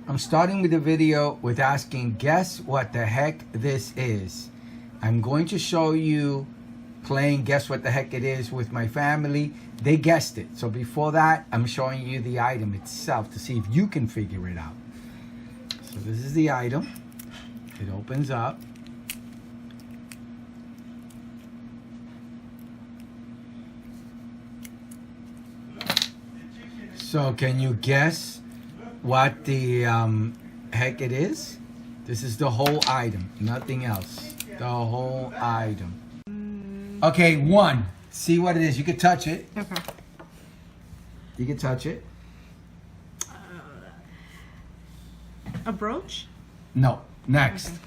I'm starting with the video with asking, guess what the heck this is. I'm going to show you playing guess what the heck it is with my family. They guessed it. So before that, I'm showing you the item itself to see if you can figure it out. So this is the item. It opens up. So can you guess what the heck it is? This is the whole item, nothing else. The whole item. Okay, one. See what it is. You can touch it. Okay. You can touch it. A brooch? No. Next. Okay.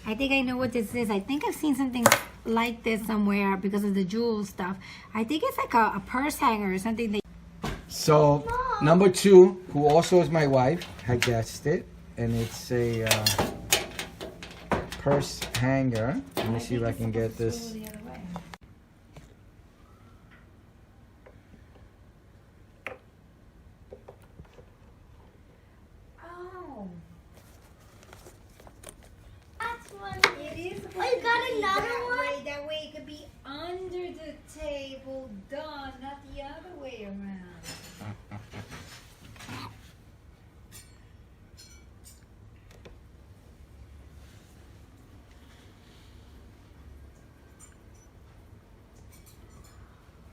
I think I know what this is. I think I've seen something like this somewhere because of the jewel stuff. I think it's like a purse hanger or something. So, number two, who also is my wife, had guessed it. And it's a purse hanger. Let me see if I can get this. Oh. That's one. It is supposed Oh, you to got be another that one? way. That way it could be under the table. Duh, not the other way around.